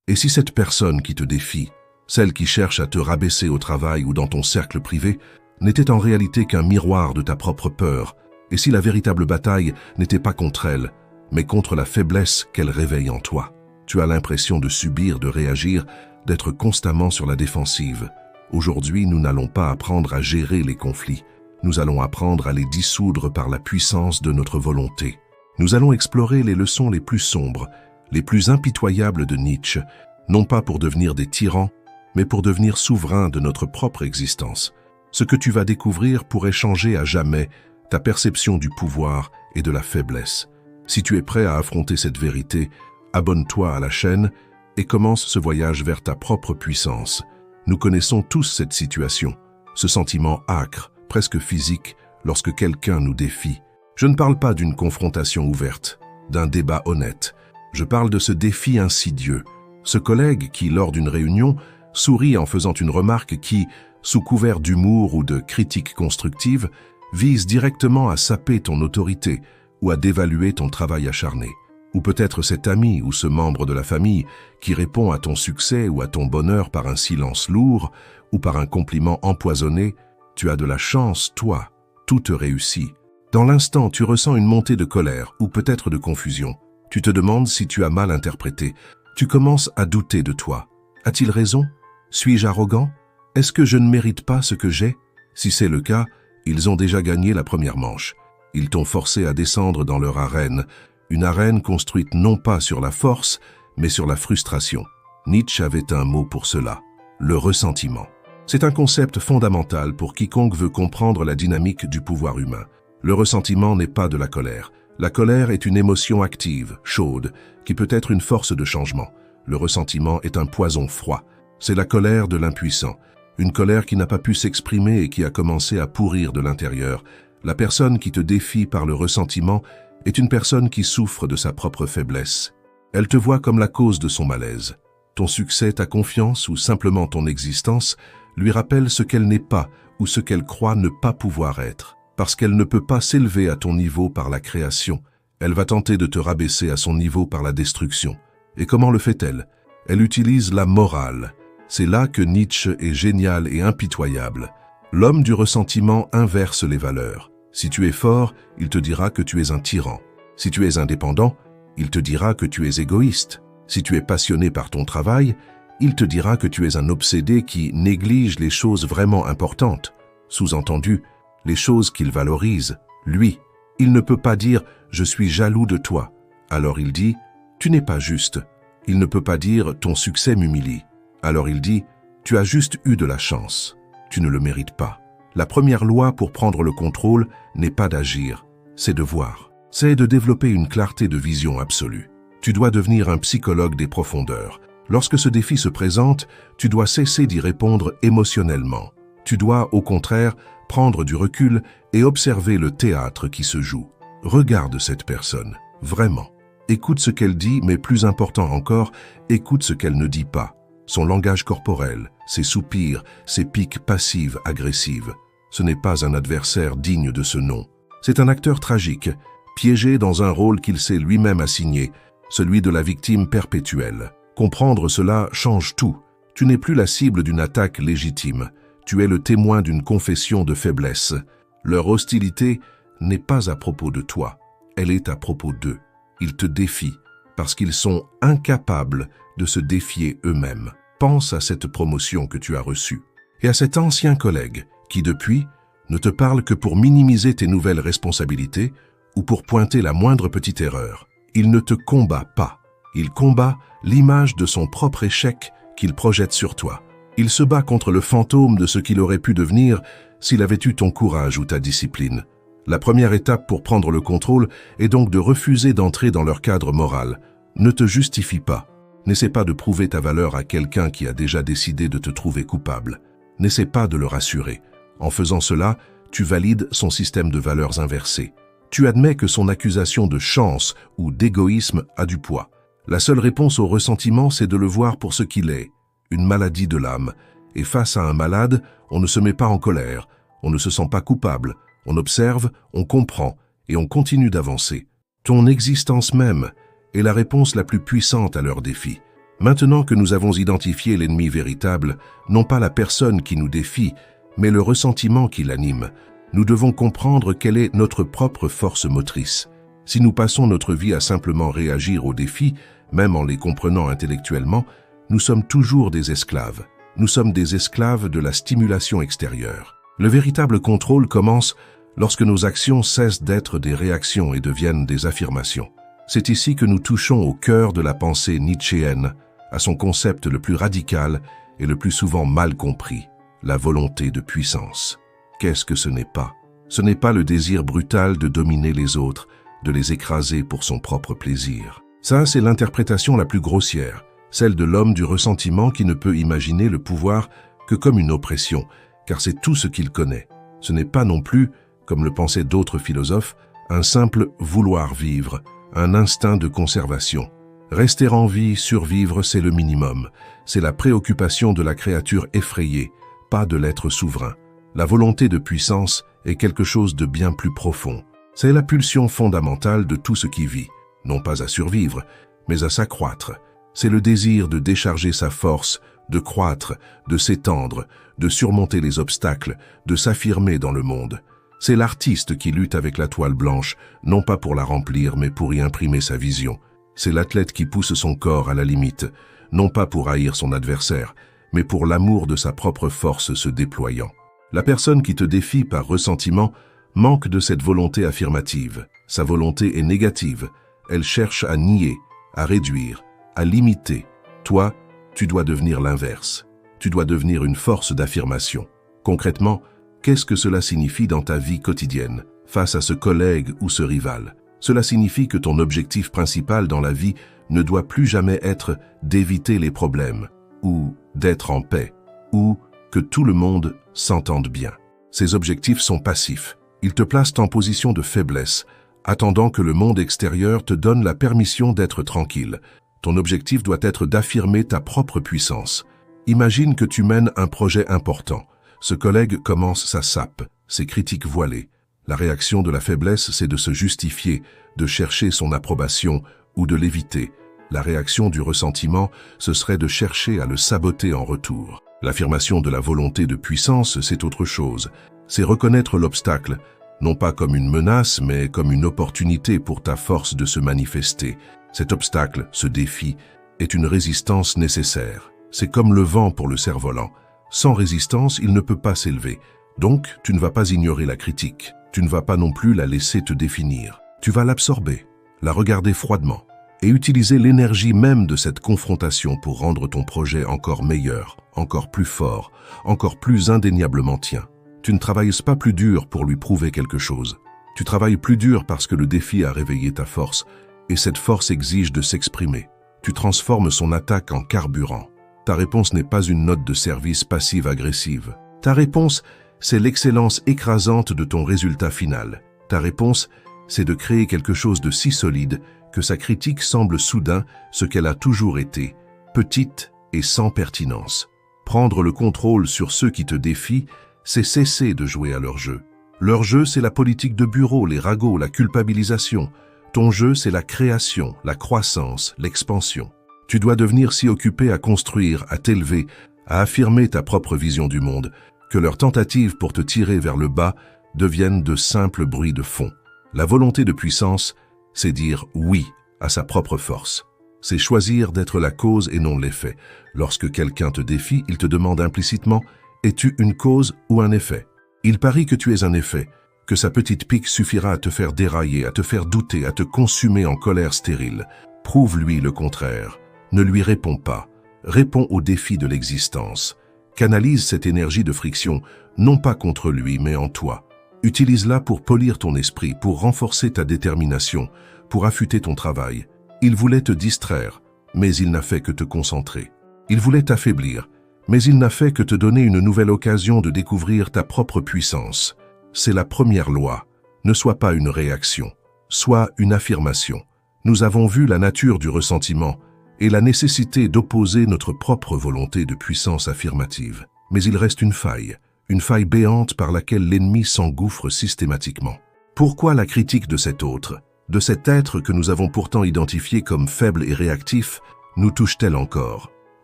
Et si cette personne qui te défie, celle qui cherche à te rabaisser au travail ou dans ton cercle privé, n'était en réalité qu'un miroir de ta propre peur, et si la véritable bataille n'était pas contre elle, mais contre la faiblesse qu'elle réveille en toi? Tu as l'impression de subir, de réagir, d'être constamment sur la défensive. Aujourd'hui, nous n'allons pas apprendre à gérer les conflits. Nous allons apprendre à les dissoudre par la puissance de notre volonté. Nous allons explorer les leçons les plus sombres, les plus impitoyables de Nietzsche, non pas pour devenir des tyrans, mais pour devenir souverains de notre propre existence. Ce que tu vas découvrir pourrait changer à jamais ta perception du pouvoir et de la faiblesse. Si tu es prêt à affronter cette vérité, abonne-toi à la chaîne et commence ce voyage vers ta propre puissance. Nous connaissons tous cette situation, ce sentiment âcre, presque physique, lorsque quelqu'un nous défie. Je ne parle pas d'une confrontation ouverte, d'un débat honnête. Je parle de ce défi insidieux, ce collègue qui, lors d'une réunion, sourit en faisant une remarque qui, sous couvert d'humour ou de critique constructive, vise directement à saper ton autorité ou à dévaluer ton travail acharné. Ou peut-être cet ami ou ce membre de la famille qui répond à ton succès ou à ton bonheur par un silence lourd ou par un compliment empoisonné. Tu as de la chance, toi, tout te réussit. Dans l'instant, tu ressens une montée de colère ou peut-être de confusion. Tu te demandes si tu as mal interprété. Tu commences à douter de toi. A-t-il raison? Suis-je arrogant? Est-ce que je ne mérite pas ce que j'ai? Si c'est le cas, ils ont déjà gagné la première manche. Ils t'ont forcé à descendre dans leur arène, une arène construite non pas sur la force, mais sur la frustration. Nietzsche avait un mot pour cela, le ressentiment. C'est un concept fondamental pour quiconque veut comprendre la dynamique du pouvoir humain. Le ressentiment n'est pas de la colère. La colère est une émotion active, chaude, qui peut être une force de changement. Le ressentiment est un poison froid. C'est la colère de l'impuissant. Une colère qui n'a pas pu s'exprimer et qui a commencé à pourrir de l'intérieur. La personne qui te défie par le ressentiment est une personne qui souffre de sa propre faiblesse. Elle te voit comme la cause de son malaise. Ton succès, ta confiance ou simplement ton existence lui rappelle ce qu'elle n'est pas ou ce qu'elle croit ne pas pouvoir être. Parce qu'elle ne peut pas s'élever à ton niveau par la création, elle va tenter de te rabaisser à son niveau par la destruction. Et comment le fait-elle? Elle utilise la morale. C'est là que Nietzsche est génial et impitoyable. L'homme du ressentiment inverse les valeurs. Si tu es fort, il te dira que tu es un tyran. Si tu es indépendant, il te dira que tu es égoïste. Si tu es passionné par ton travail, il te dira que tu es un obsédé qui néglige les choses vraiment importantes. Sous-entendu, les choses qu'il valorise, lui. Il ne peut pas dire « je suis jaloux de toi ». Alors il dit « tu n'es pas juste ». Il ne peut pas dire « ton succès m'humilie ». Alors il dit « tu as juste eu de la chance ». Tu ne le mérites pas. La première loi pour prendre le contrôle n'est pas d'agir, c'est de voir. C'est de développer une clarté de vision absolue. Tu dois devenir un psychologue des profondeurs. Lorsque ce défi se présente, tu dois cesser d'y répondre émotionnellement. Tu dois, au contraire, prendre du recul et observer le théâtre qui se joue. Regarde cette personne, vraiment. Écoute ce qu'elle dit, mais plus important encore, écoute ce qu'elle ne dit pas. Son langage corporel, ses soupirs, ses piques passives, agressives. Ce n'est pas un adversaire digne de ce nom. C'est un acteur tragique, piégé dans un rôle qu'il s'est lui-même assigné, celui de la victime perpétuelle. Comprendre cela change tout. Tu n'es plus la cible d'une attaque légitime. Tu es le témoin d'une confession de faiblesse. Leur hostilité n'est pas à propos de toi, elle est à propos d'eux. Ils te défient parce qu'ils sont incapables de se défier eux-mêmes. Pense à cette promotion que tu as reçue et à cet ancien collègue qui, depuis, ne te parle que pour minimiser tes nouvelles responsabilités ou pour pointer la moindre petite erreur. Il ne te combat pas. Il combat l'image de son propre échec qu'il projette sur toi. Il se bat contre le fantôme de ce qu'il aurait pu devenir s'il avait eu ton courage ou ta discipline. La première étape pour prendre le contrôle est donc de refuser d'entrer dans leur cadre moral. Ne te justifie pas. N'essaie pas de prouver ta valeur à quelqu'un qui a déjà décidé de te trouver coupable. N'essaie pas de le rassurer. En faisant cela, tu valides son système de valeurs inversées. Tu admets que son accusation de chance ou d'égoïsme a du poids. La seule réponse au ressentiment, c'est de le voir pour ce qu'il est, une maladie de l'âme. Et face à un malade, on ne se met pas en colère, on ne se sent pas coupable, on observe, on comprend et on continue d'avancer. Ton existence même est la réponse la plus puissante à leur défi. Maintenant que nous avons identifié l'ennemi véritable, non pas la personne qui nous défie, mais le ressentiment qui l'anime, nous devons comprendre quelle est notre propre force motrice. Si nous passons notre vie à simplement réagir aux défis, même en les comprenant intellectuellement, nous sommes toujours des esclaves. Nous sommes des esclaves de la stimulation extérieure. Le véritable contrôle commence lorsque nos actions cessent d'être des réactions et deviennent des affirmations. C'est ici que nous touchons au cœur de la pensée nietzschéenne, à son concept le plus radical et le plus souvent mal compris, la volonté de puissance. Qu'est-ce que ce n'est pas? Ce n'est pas le désir brutal de dominer les autres, de les écraser pour son propre plaisir. Ça, c'est l'interprétation la plus grossière, celle de l'homme du ressentiment qui ne peut imaginer le pouvoir que comme une oppression, car c'est tout ce qu'il connaît. Ce n'est pas non plus, comme le pensaient d'autres philosophes, un simple vouloir vivre, un instinct de conservation. Rester en vie, survivre, c'est le minimum. C'est la préoccupation de la créature effrayée, pas de l'être souverain. La volonté de puissance est quelque chose de bien plus profond. C'est la pulsion fondamentale de tout ce qui vit, non pas à survivre, mais à s'accroître. C'est le désir de décharger sa force, de croître, de s'étendre, de surmonter les obstacles, de s'affirmer dans le monde. C'est l'artiste qui lutte avec la toile blanche, non pas pour la remplir, mais pour y imprimer sa vision. C'est l'athlète qui pousse son corps à la limite, non pas pour haïr son adversaire, mais pour l'amour de sa propre force se déployant. La personne qui te défie par ressentiment manque de cette volonté affirmative. Sa volonté est négative. Elle cherche à nier, à réduire, à limiter. Toi, tu dois devenir l'inverse. Tu dois devenir une force d'affirmation. Concrètement, qu'est-ce que cela signifie dans ta vie quotidienne, face à ce collègue ou ce rival? Cela signifie que ton objectif principal dans la vie ne doit plus jamais être d'éviter les problèmes, ou d'être en paix, ou que tout le monde s'entende bien. Ces objectifs sont passifs. Ils te placent en position de faiblesse, attendant que le monde extérieur te donne la permission d'être tranquille. Ton objectif doit être d'affirmer ta propre puissance. Imagine que tu mènes un projet important. Ce collègue commence sa sape, ses critiques voilées. La réaction de la faiblesse, c'est de se justifier, de chercher son approbation ou de l'éviter. La réaction du ressentiment, ce serait de chercher à le saboter en retour. L'affirmation de la volonté de puissance, c'est autre chose. C'est reconnaître l'obstacle, non pas comme une menace, mais comme une opportunité pour ta force de se manifester. Cet obstacle, ce défi, est une résistance nécessaire. C'est comme le vent pour le cerf-volant. Sans résistance, il ne peut pas s'élever. Donc, tu ne vas pas ignorer la critique. Tu ne vas pas non plus la laisser te définir. Tu vas l'absorber, la regarder froidement et utiliser l'énergie même de cette confrontation pour rendre ton projet encore meilleur, encore plus fort, encore plus indéniablement tien. Tu ne travailles pas plus dur pour lui prouver quelque chose. Tu travailles plus dur parce que le défi a réveillé ta force et cette force exige de s'exprimer. Tu transformes son attaque en carburant. Ta réponse n'est pas une note de service passive-agressive. Ta réponse, c'est l'excellence écrasante de ton résultat final. Ta réponse, c'est de créer quelque chose de si solide que sa critique semble soudain ce qu'elle a toujours été, petite et sans pertinence. Prendre le contrôle sur ceux qui te défient, c'est cesser de jouer à leur jeu. Leur jeu, c'est la politique de bureau, les ragots, la culpabilisation. Ton jeu, c'est la création, la croissance, l'expansion. Tu dois devenir si occupé à construire, à t'élever, à affirmer ta propre vision du monde, que leurs tentatives pour te tirer vers le bas deviennent de simples bruits de fond. La volonté de puissance, c'est dire oui à sa propre force. C'est choisir d'être la cause et non l'effet. Lorsque quelqu'un te défie, il te demande implicitement « Es-tu une cause ou un effet ?» Il parie que tu es un effet, que sa petite pique suffira à te faire dérailler, à te faire douter, à te consumer en colère stérile. Prouve-lui le contraire. Ne lui réponds pas. Réponds au défi de l'existence. Canalise cette énergie de friction, non pas contre lui, mais en toi. Utilise-la pour polir ton esprit, pour renforcer ta détermination, pour affûter ton travail. Il voulait te distraire, mais il n'a fait que te concentrer. Il voulait t'affaiblir, mais il n'a fait que te donner une nouvelle occasion de découvrir ta propre puissance. C'est la première loi. Ne sois pas une réaction, sois une affirmation. Nous avons vu la nature du ressentiment et la nécessité d'opposer notre propre volonté de puissance affirmative. Mais il reste une faille béante par laquelle l'ennemi s'engouffre systématiquement. Pourquoi la critique de cet autre, de cet être que nous avons pourtant identifié comme faible et réactif, nous touche-t-elle encore?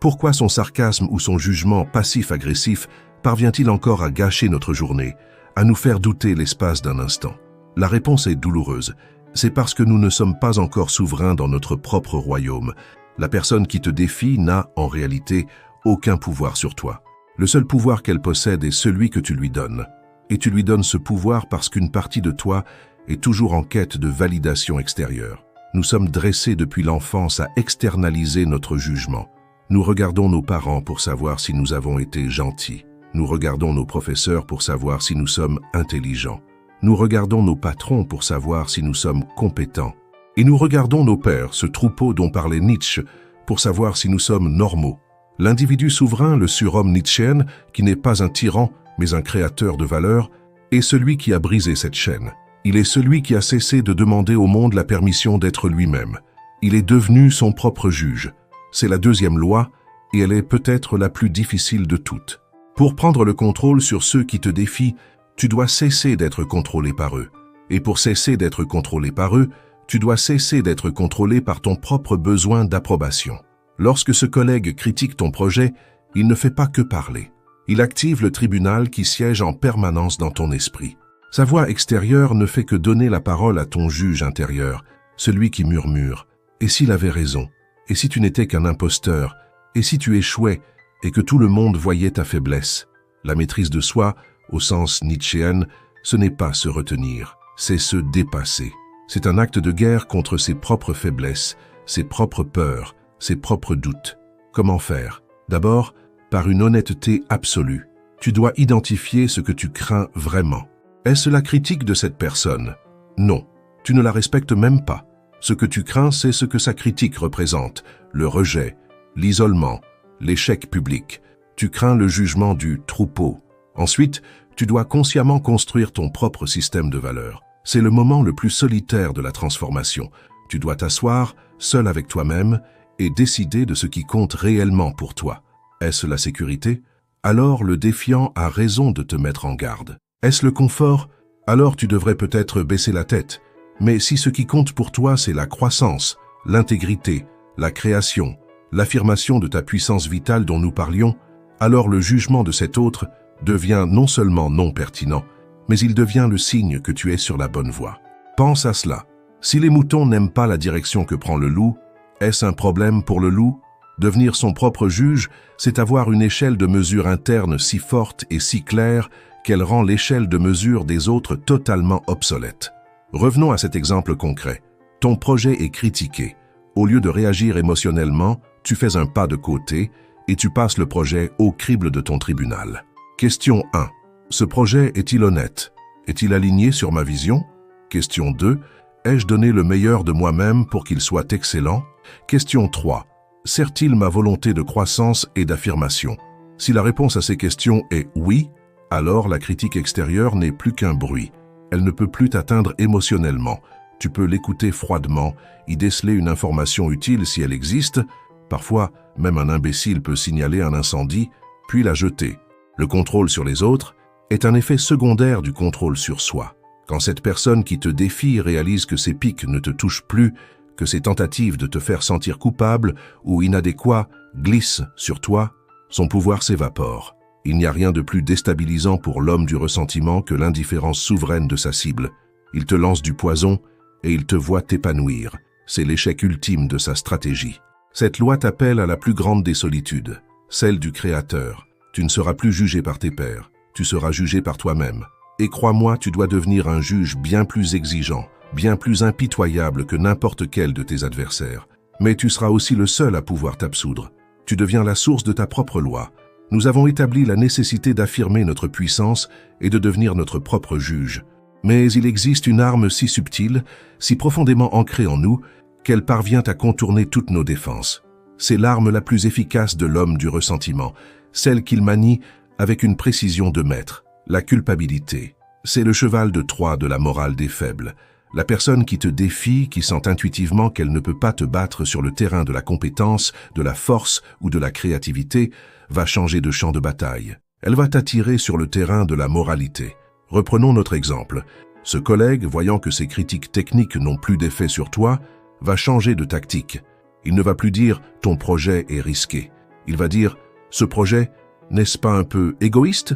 Pourquoi son sarcasme ou son jugement passif-agressif parvient-il encore à gâcher notre journée, à nous faire douter l'espace d'un instant? La réponse est douloureuse. C'est parce que nous ne sommes pas encore souverains dans notre propre royaume. La personne qui te défie n'a, en réalité, aucun pouvoir sur toi. Le seul pouvoir qu'elle possède est celui que tu lui donnes. Et tu lui donnes ce pouvoir parce qu'une partie de toi est toujours en quête de validation extérieure. Nous sommes dressés depuis l'enfance à externaliser notre jugement. Nous regardons nos parents pour savoir si nous avons été gentils. Nous regardons nos professeurs pour savoir si nous sommes intelligents. Nous regardons nos patrons pour savoir si nous sommes compétents. Et nous regardons nos pères, ce troupeau dont parlait Nietzsche, pour savoir si nous sommes normaux. L'individu souverain, le surhomme nietzschéen, qui n'est pas un tyran, mais un créateur de valeur, est celui qui a brisé cette chaîne. Il est celui qui a cessé de demander au monde la permission d'être lui-même. Il est devenu son propre juge. C'est la deuxième loi, et elle est peut-être la plus difficile de toutes. Pour prendre le contrôle sur ceux qui te défient, tu dois cesser d'être contrôlé par eux. Et pour cesser d'être contrôlé par eux, tu dois cesser d'être contrôlé par ton propre besoin d'approbation. Lorsque ce collègue critique ton projet, il ne fait pas que parler. Il active le tribunal qui siège en permanence dans ton esprit. Sa voix extérieure ne fait que donner la parole à ton juge intérieur, celui qui murmure. Et s'il avait raison? Et si tu n'étais qu'un imposteur? Et si tu échouais et que tout le monde voyait ta faiblesse? La maîtrise de soi, au sens nietzschéen, ce n'est pas se retenir, c'est se dépasser. C'est un acte de guerre contre ses propres faiblesses, ses propres peurs, ses propres doutes. Comment faire? D'abord, par une honnêteté absolue. Tu dois identifier ce que tu crains vraiment. Est-ce la critique de cette personne? Non, tu ne la respectes même pas. Ce que tu crains, c'est ce que sa critique représente, le rejet, l'isolement, l'échec public. Tu crains le jugement du troupeau. Ensuite, tu dois consciemment construire ton propre système de valeurs. C'est le moment le plus solitaire de la transformation. Tu dois t'asseoir, seul avec toi-même, et décider de ce qui compte réellement pour toi. Est-ce la sécurité? Alors le défiant a raison de te mettre en garde. Est-ce le confort? Alors tu devrais peut-être baisser la tête. Mais si ce qui compte pour toi, c'est la croissance, l'intégrité, la création, l'affirmation de ta puissance vitale dont nous parlions, alors le jugement de cet autre devient non seulement non pertinent, mais il devient le signe que tu es sur la bonne voie. Pense à cela. Si les moutons n'aiment pas la direction que prend le loup, est-ce un problème pour le loup? Devenir son propre juge, c'est avoir une échelle de mesure interne si forte et si claire qu'elle rend l'échelle de mesure des autres totalement obsolète. Revenons à cet exemple concret. Ton projet est critiqué. Au lieu de réagir émotionnellement, tu fais un pas de côté et tu passes le projet au crible de ton tribunal. Question 1. Ce projet est-il honnête? Est-il aligné sur ma vision? Question 2. Ai-je donné le meilleur de moi-même pour qu'il soit excellent? Question 3. Sert-il ma volonté de croissance et d'affirmation? Si la réponse à ces questions est oui, alors la critique extérieure n'est plus qu'un bruit. Elle ne peut plus t'atteindre émotionnellement. Tu peux l'écouter froidement, y déceler une information utile si elle existe. Parfois, même un imbécile peut signaler un incendie, puis la jeter. Le contrôle sur les autres est un effet secondaire du contrôle sur soi. Quand cette personne qui te défie réalise que ses pics ne te touchent plus, que ses tentatives de te faire sentir coupable ou inadéquat glissent sur toi, son pouvoir s'évapore. Il n'y a rien de plus déstabilisant pour l'homme du ressentiment que l'indifférence souveraine de sa cible. Il te lance du poison et il te voit t'épanouir. C'est l'échec ultime de sa stratégie. Cette loi t'appelle à la plus grande des solitudes, celle du Créateur. Tu ne seras plus jugé par tes pairs, tu seras jugé par toi-même. Et crois-moi, tu dois devenir un juge bien plus exigeant, bien plus impitoyable que n'importe quel de tes adversaires. Mais tu seras aussi le seul à pouvoir t'absoudre. Tu deviens la source de ta propre loi. Nous avons établi la nécessité d'affirmer notre puissance et de devenir notre propre juge. Mais il existe une arme si subtile, si profondément ancrée en nous, qu'elle parvient à contourner toutes nos défenses. C'est l'arme la plus efficace de l'homme du ressentiment, celle qu'il manie avec une précision de maître, la culpabilité. C'est le cheval de Troie de la morale des faibles. La personne qui te défie, qui sent intuitivement qu'elle ne peut pas te battre sur le terrain de la compétence, de la force ou de la créativité, va changer de champ de bataille. Elle va t'attirer sur le terrain de la moralité. Reprenons notre exemple. Ce collègue, voyant que ses critiques techniques n'ont plus d'effet sur toi, va changer de tactique. Il ne va plus dire « ton projet est risqué ». Il va dire « ce projet, n'est-ce pas un peu égoïste ?»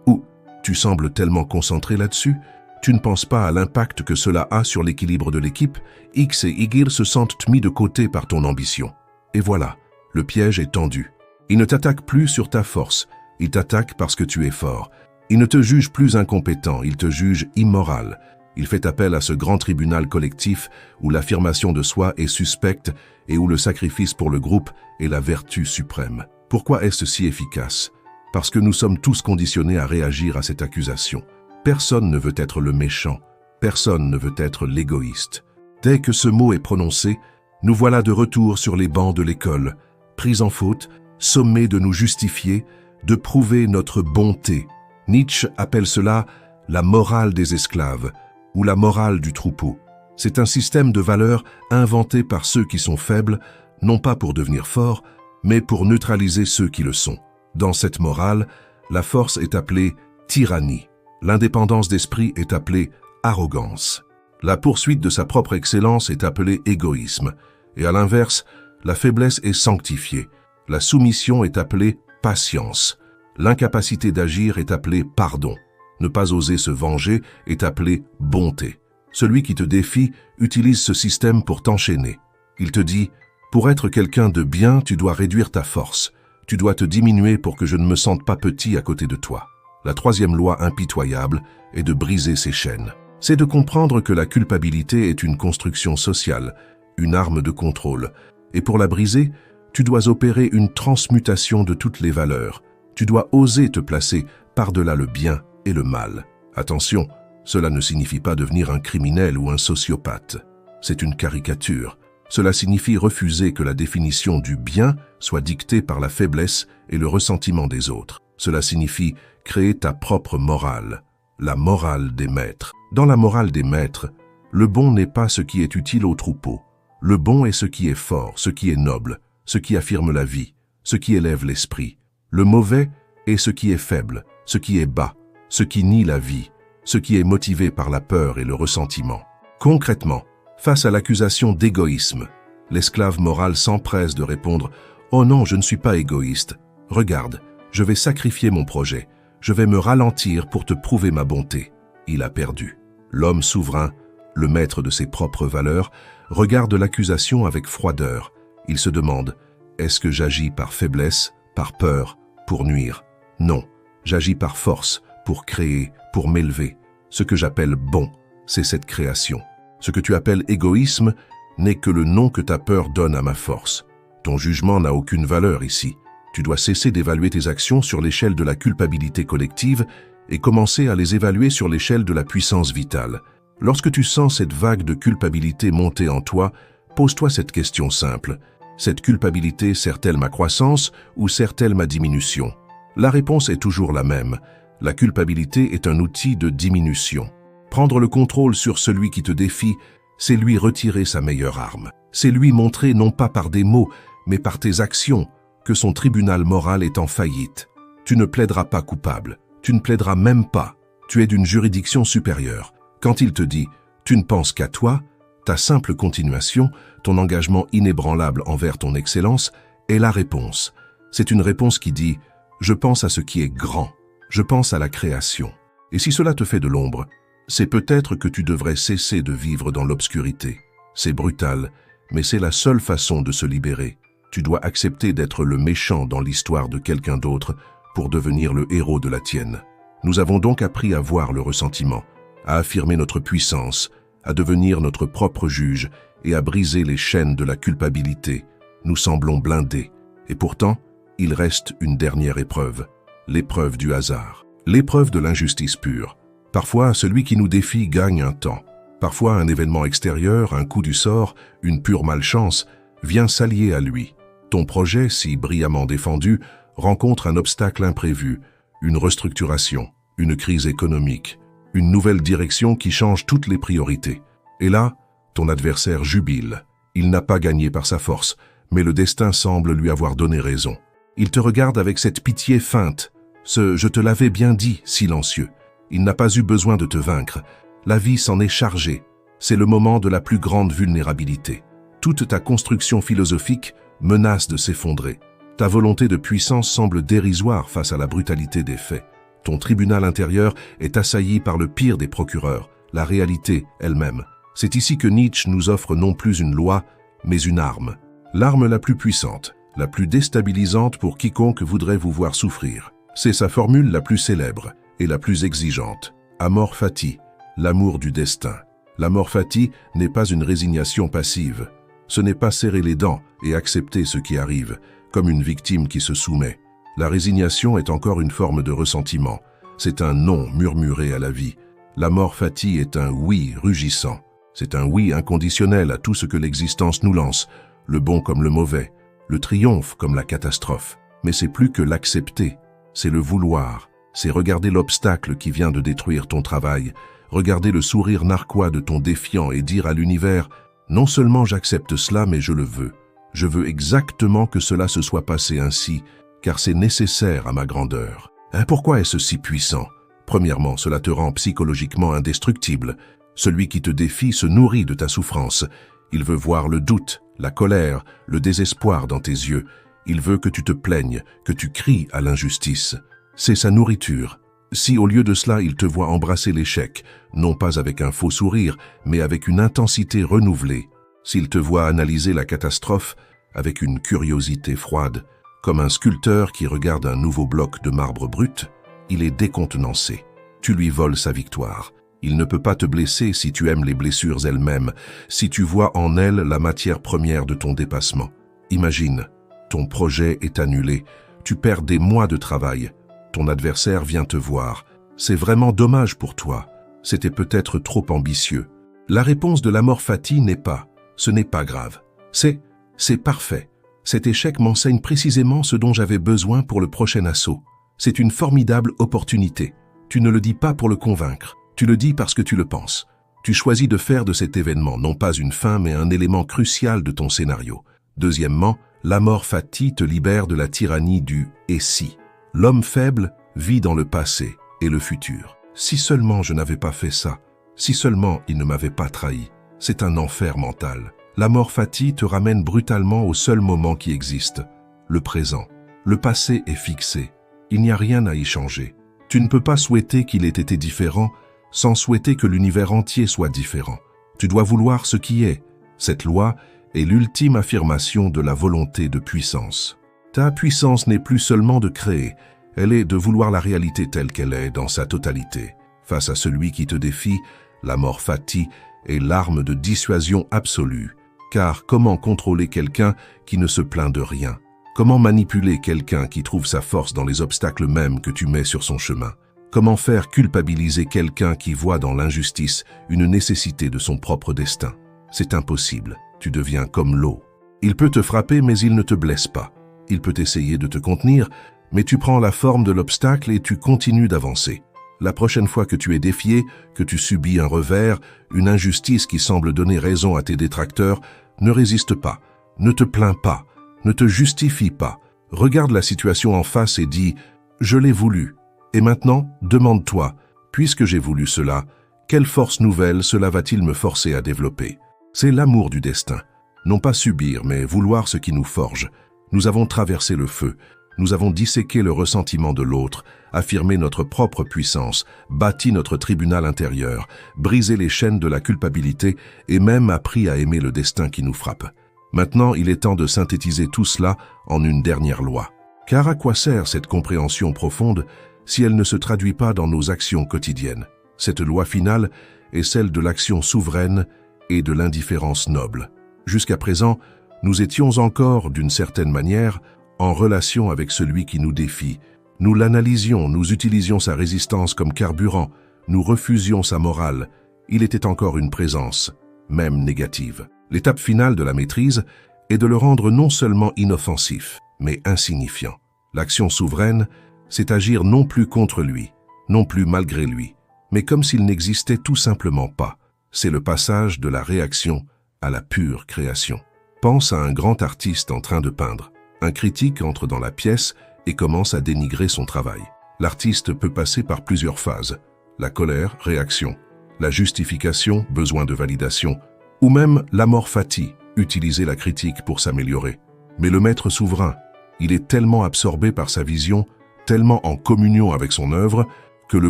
ou « tu sembles tellement concentré là-dessus, tu ne penses pas à l'impact que cela a sur l'équilibre de l'équipe, X et Y se sentent mis de côté par ton ambition. » Et voilà, le piège est tendu. Il ne t'attaque plus sur ta force, il t'attaque parce que tu es fort. Il ne te juge plus incompétent, il te juge immoral. Il fait appel à ce grand tribunal collectif où l'affirmation de soi est suspecte et où le sacrifice pour le groupe est la vertu suprême. Pourquoi est-ce si efficace? Parce que nous sommes tous conditionnés à réagir à cette accusation. Personne ne veut être le méchant, personne ne veut être l'égoïste. Dès que ce mot est prononcé, nous voilà de retour sur les bancs de l'école, pris en faute, sommés de nous justifier, de prouver notre bonté. Nietzsche appelle cela la morale des esclaves ou la morale du troupeau. C'est un système de valeurs inventé par ceux qui sont faibles, non pas pour devenir forts, mais pour neutraliser ceux qui le sont. Dans cette morale, la force est appelée tyrannie. L'indépendance d'esprit est appelée arrogance. La poursuite de sa propre excellence est appelée égoïsme. Et à l'inverse, la faiblesse est sanctifiée. La soumission est appelée patience. L'incapacité d'agir est appelée pardon. Ne pas oser se venger est appelé bonté. Celui qui te défie utilise ce système pour t'enchaîner. Il te dit « Pour être quelqu'un de bien, tu dois réduire ta force. Tu dois te diminuer pour que je ne me sente pas petit à côté de toi. » La troisième loi impitoyable est de briser ces chaînes. C'est de comprendre que la culpabilité est une construction sociale, une arme de contrôle. Et pour la briser, tu dois opérer une transmutation de toutes les valeurs. Tu dois oser te placer par-delà le bien et le mal. Attention, cela ne signifie pas devenir un criminel ou un sociopathe. C'est une caricature. Cela signifie refuser que la définition du bien soit dictée par la faiblesse et le ressentiment des autres. Cela signifie créer ta propre morale, la morale des maîtres. Dans la morale des maîtres, le bon n'est pas ce qui est utile au troupeau. Le bon est ce qui est fort, ce qui est noble, ce qui affirme la vie, ce qui élève l'esprit. Le mauvais est ce qui est faible, ce qui est bas, ce qui nie la vie, ce qui est motivé par la peur et le ressentiment. Concrètement, face à l'accusation d'égoïsme, l'esclave moral s'empresse de répondre « Oh non, je ne suis pas égoïste. Regarde, je vais sacrifier mon projet. Je vais me ralentir pour te prouver ma bonté. » Il a perdu. L'homme souverain, le maître de ses propres valeurs, regarde l'accusation avec froideur. Il se demande « Est-ce que j'agis par faiblesse, par peur, pour nuire? Non, j'agis par force, pour créer, pour m'élever. Ce que j'appelle bon, c'est cette création. Ce que tu appelles égoïsme n'est que le nom que ta peur donne à ma force. Ton jugement n'a aucune valeur ici. Tu dois cesser d'évaluer tes actions sur l'échelle de la culpabilité collective et commencer à les évaluer sur l'échelle de la puissance vitale. Lorsque tu sens cette vague de culpabilité monter en toi, pose-toi cette question simple. Cette culpabilité sert-elle ma croissance ou sert-elle ma diminution? La réponse est toujours la même. La culpabilité est un outil de diminution. Prendre le contrôle sur celui qui te défie, c'est lui retirer sa meilleure arme. C'est lui montrer non pas par des mots, mais par tes actions, que son tribunal moral est en faillite. Tu ne plaideras pas coupable. Tu ne plaideras même pas. Tu es d'une juridiction supérieure. Quand il te dit « tu ne penses qu'à toi », ta simple continuation, ton engagement inébranlable envers ton excellence est la réponse. C'est une réponse qui dit « je pense à ce qui est grand, je pense à la création ». Et si cela te fait de l'ombre, c'est peut-être que tu devrais cesser de vivre dans l'obscurité. C'est brutal, mais c'est la seule façon de se libérer. Tu dois accepter d'être le méchant dans l'histoire de quelqu'un d'autre pour devenir le héros de la tienne. Nous avons donc appris à voir le ressentiment, à affirmer notre puissance, à devenir notre propre juge et à briser les chaînes de la culpabilité. Nous semblons blindés. Et pourtant, il reste une dernière épreuve, l'épreuve du hasard, l'épreuve de l'injustice pure. Parfois, celui qui nous défie gagne un temps. Parfois, un événement extérieur, un coup du sort, une pure malchance, vient s'allier à lui. Ton projet, si brillamment défendu, rencontre un obstacle imprévu, une restructuration, une crise économique, une nouvelle direction qui change toutes les priorités. Et là, ton adversaire jubile. Il n'a pas gagné par sa force, mais le destin semble lui avoir donné raison. Il te regarde avec cette pitié feinte, ce « je te l'avais bien dit » silencieux. Il n'a pas eu besoin de te vaincre. La vie s'en est chargée. C'est le moment de la plus grande vulnérabilité. Toute ta construction philosophique menace de s'effondrer. Ta volonté de puissance semble dérisoire face à la brutalité des faits. Ton tribunal intérieur est assailli par le pire des procureurs, la réalité elle-même. C'est ici que Nietzsche nous offre non plus une loi, mais une arme. L'arme la plus puissante, la plus déstabilisante pour quiconque voudrait vous voir souffrir. C'est sa formule la plus célèbre et la plus exigeante. Amor fati, l'amour du destin. L'amor fati n'est pas une résignation passive. Ce n'est pas serrer les dents et accepter ce qui arrive, comme une victime qui se soumet. La résignation est encore une forme de ressentiment. C'est un non murmuré à la vie. L'amor fati est un oui rugissant. C'est un oui inconditionnel à tout ce que l'existence nous lance, le bon comme le mauvais, le triomphe comme la catastrophe. Mais c'est plus que l'accepter, c'est le vouloir. C'est regarder l'obstacle qui vient de détruire ton travail, regarder le sourire narquois de ton défiant et dire à l'univers « Non seulement j'accepte cela, mais je le veux. Je veux exactement que cela se soit passé ainsi, car c'est nécessaire à ma grandeur. » Pourquoi est-ce si puissant? Premièrement, cela te rend psychologiquement indestructible. Celui qui te défie se nourrit de ta souffrance. Il veut voir le doute, la colère, le désespoir dans tes yeux. Il veut que tu te plaignes, que tu cries à l'injustice. C'est sa nourriture. Si au lieu de cela, il te voit embrasser l'échec, non pas avec un faux sourire, mais avec une intensité renouvelée, s'il te voit analyser la catastrophe avec une curiosité froide, comme un sculpteur qui regarde un nouveau bloc de marbre brut, il est décontenancé. Tu lui voles sa victoire. Il ne peut pas te blesser si tu aimes les blessures elles-mêmes, si tu vois en elles la matière première de ton dépassement. Imagine, ton projet est annulé, tu perds des mois de travail, ton adversaire vient te voir. C'est vraiment dommage pour toi. C'était peut-être trop ambitieux. La réponse de l'amor fati n'est pas « ce n'est pas grave ». C'est parfait. Cet échec m'enseigne précisément ce dont j'avais besoin pour le prochain assaut. C'est une formidable opportunité. Tu ne le dis pas pour le convaincre. Tu le dis parce que tu le penses. Tu choisis de faire de cet événement non pas une fin mais un élément crucial de ton scénario. Deuxièmement, l'amor fati te libère de la tyrannie du « et si ». L'homme faible vit dans le passé et le futur. Si seulement je n'avais pas fait ça, si seulement il ne m'avait pas trahi. C'est un enfer mental. L'amor fati te ramène brutalement au seul moment qui existe, le présent. Le passé est fixé. Il n'y a rien à y changer. Tu ne peux pas souhaiter qu'il ait été différent sans souhaiter que l'univers entier soit différent. Tu dois vouloir ce qui est. Cette loi est l'ultime affirmation de la volonté de puissance. Ta puissance n'est plus seulement de créer, elle est de vouloir la réalité telle qu'elle est dans sa totalité. Face à celui qui te défie, l'amor fati est l'arme de dissuasion absolue. Car comment contrôler quelqu'un qui ne se plaint de rien? Comment manipuler quelqu'un qui trouve sa force dans les obstacles mêmes que tu mets sur son chemin? Comment faire culpabiliser quelqu'un qui voit dans l'injustice une nécessité de son propre destin? C'est impossible, tu deviens comme l'eau. Il peut te frapper mais il ne te blesse pas. Il peut essayer de te contenir, mais tu prends la forme de l'obstacle et tu continues d'avancer. La prochaine fois que tu es défié, que tu subis un revers, une injustice qui semble donner raison à tes détracteurs, ne résiste pas, ne te plains pas, ne te justifie pas. Regarde la situation en face et dis « Je l'ai voulu ». Et maintenant, demande-toi « Puisque j'ai voulu cela, quelle force nouvelle cela va-t-il me forcer à développer ?» C'est l'amour du destin. Non pas subir, mais vouloir ce qui nous forge. Nous avons traversé le feu, nous avons disséqué le ressentiment de l'autre, affirmé notre propre puissance, bâti notre tribunal intérieur, brisé les chaînes de la culpabilité et même appris à aimer le destin qui nous frappe. Maintenant, il est temps de synthétiser tout cela en une dernière loi. Car à quoi sert cette compréhension profonde si elle ne se traduit pas dans nos actions quotidiennes? Cette loi finale est celle de l'action souveraine et de l'indifférence noble. Jusqu'à présent, nous étions encore, d'une certaine manière, en relation avec celui qui nous défie. Nous l'analysions, nous utilisions sa résistance comme carburant, nous refusions sa morale. Il était encore une présence, même négative. L'étape finale de la maîtrise est de le rendre non seulement inoffensif, mais insignifiant. L'action souveraine, c'est agir non plus contre lui, non plus malgré lui, mais comme s'il n'existait tout simplement pas. C'est le passage de la réaction à la pure création. Pense à un grand artiste en train de peindre. Un critique entre dans la pièce et commence à dénigrer son travail. L'artiste peut passer par plusieurs phases. La colère, réaction. La justification, besoin de validation. Ou même l'amor fati, utiliser la critique pour s'améliorer. Mais le maître souverain, il est tellement absorbé par sa vision, tellement en communion avec son œuvre, que le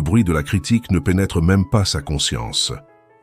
bruit de la critique ne pénètre même pas sa conscience.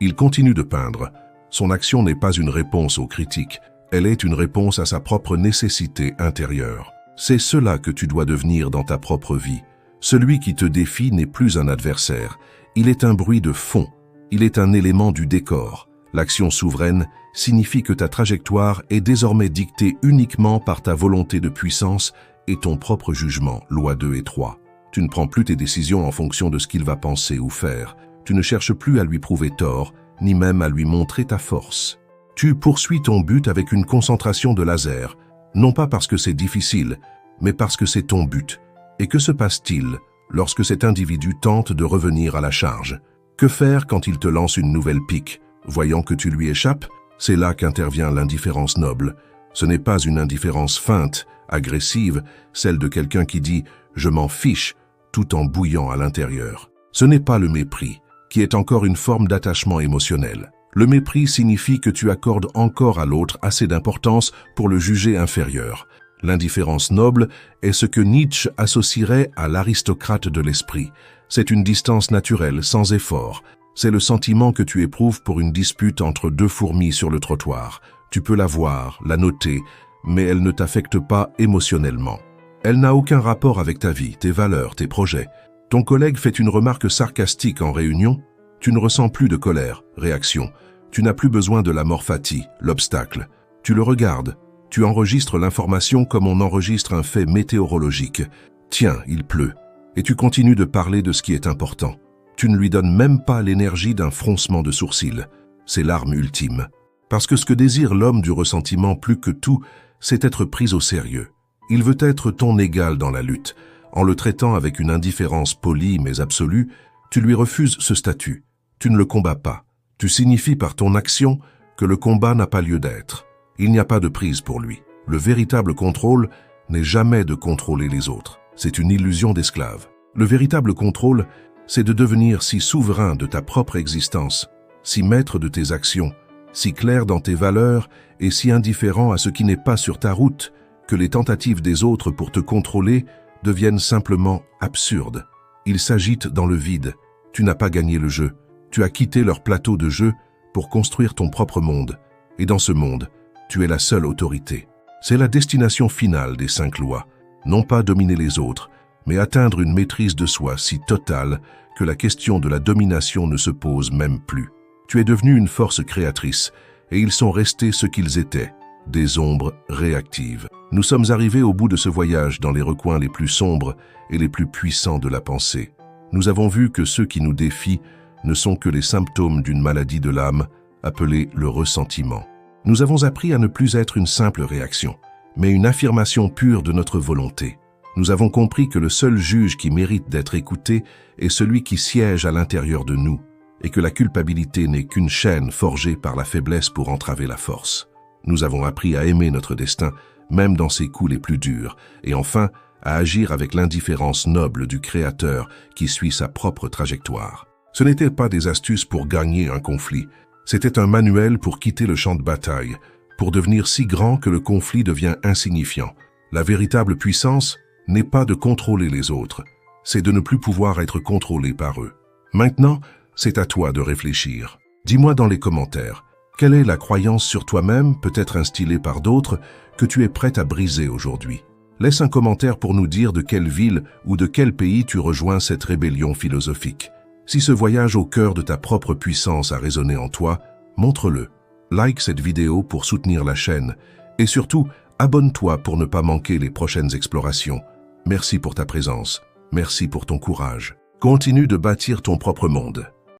Il continue de peindre. Son action n'est pas une réponse aux critiques, elle est une réponse à sa propre nécessité intérieure. C'est cela que tu dois devenir dans ta propre vie. Celui qui te défie n'est plus un adversaire, il est un bruit de fond, il est un élément du décor. L'action souveraine signifie que ta trajectoire est désormais dictée uniquement par ta volonté de puissance et ton propre jugement, loi 2 et 3. Tu ne prends plus tes décisions en fonction de ce qu'il va penser ou faire. Tu ne cherches plus à lui prouver tort, ni même à lui montrer ta force. Tu poursuis ton but avec une concentration de laser, non pas parce que c'est difficile, mais parce que c'est ton but. Et que se passe-t-il lorsque cet individu tente de revenir à la charge? Que faire quand il te lance une nouvelle pique? Voyant que tu lui échappes, c'est là qu'intervient l'indifférence noble. Ce n'est pas une indifférence feinte, agressive, celle de quelqu'un qui dit « je m'en fiche » tout en bouillant à l'intérieur. Ce n'est pas le mépris, qui est encore une forme d'attachement émotionnel. Le mépris signifie que tu accordes encore à l'autre assez d'importance pour le juger inférieur. L'indifférence noble est ce que Nietzsche associerait à l'aristocrate de l'esprit. C'est une distance naturelle, sans effort. C'est le sentiment que tu éprouves pour une dispute entre deux fourmis sur le trottoir. Tu peux la voir, la noter, mais elle ne t'affecte pas émotionnellement. Elle n'a aucun rapport avec ta vie, tes valeurs, tes projets. Ton collègue fait une remarque sarcastique en réunion, tu ne ressens plus de colère, réaction. Tu n'as plus besoin de l'amor fati, l'obstacle. Tu le regardes, tu enregistres l'information comme on enregistre un fait météorologique. Tiens, il pleut. Et tu continues de parler de ce qui est important. Tu ne lui donnes même pas l'énergie d'un froncement de sourcils. C'est l'arme ultime. Parce que ce que désire l'homme du ressentiment plus que tout, c'est être pris au sérieux. Il veut être ton égal dans la lutte. En le traitant avec une indifférence polie mais absolue, tu lui refuses ce statut. Tu ne le combats pas. Tu signifies par ton action que le combat n'a pas lieu d'être. Il n'y a pas de prise pour lui. Le véritable contrôle n'est jamais de contrôler les autres. C'est une illusion d'esclave. Le véritable contrôle, c'est de devenir si souverain de ta propre existence, si maître de tes actions, si clair dans tes valeurs et si indifférent à ce qui n'est pas sur ta route, que les tentatives des autres pour te contrôler deviennent simplement absurdes. Ils s'agitent dans le vide. Tu n'as pas gagné le jeu. Tu as quitté leur plateau de jeu pour construire ton propre monde. Et dans ce monde, tu es la seule autorité. C'est la destination finale des 5 lois. Non pas dominer les autres, mais atteindre une maîtrise de soi si totale que la question de la domination ne se pose même plus. Tu es devenu une force créatrice, et ils sont restés ce qu'ils étaient, des ombres réactives. Nous sommes arrivés au bout de ce voyage dans les recoins les plus sombres et les plus puissants de la pensée. Nous avons vu que ceux qui nous défient ne sont que les symptômes d'une maladie de l'âme, appelée le ressentiment. Nous avons appris à ne plus être une simple réaction, mais une affirmation pure de notre volonté. Nous avons compris que le seul juge qui mérite d'être écouté est celui qui siège à l'intérieur de nous, et que la culpabilité n'est qu'une chaîne forgée par la faiblesse pour entraver la force. Nous avons appris à aimer notre destin, même dans ses coups les plus durs, et enfin à agir avec l'indifférence noble du Créateur qui suit sa propre trajectoire. Ce n'étaient pas des astuces pour gagner un conflit, c'était un manuel pour quitter le champ de bataille, pour devenir si grand que le conflit devient insignifiant. La véritable puissance n'est pas de contrôler les autres, c'est de ne plus pouvoir être contrôlé par eux. Maintenant, c'est à toi de réfléchir. Dis-moi dans les commentaires, quelle est la croyance sur toi-même, peut-être instillée par d'autres, que tu es prête à briser aujourd'hui? Laisse un commentaire pour nous dire de quelle ville ou de quel pays tu rejoins cette rébellion philosophique. Si ce voyage au cœur de ta propre puissance a résonné en toi, montre-le. Like cette vidéo pour soutenir la chaîne et surtout, abonne-toi pour ne pas manquer les prochaines explorations. Merci pour ta présence, merci pour ton courage. Continue de bâtir ton propre monde.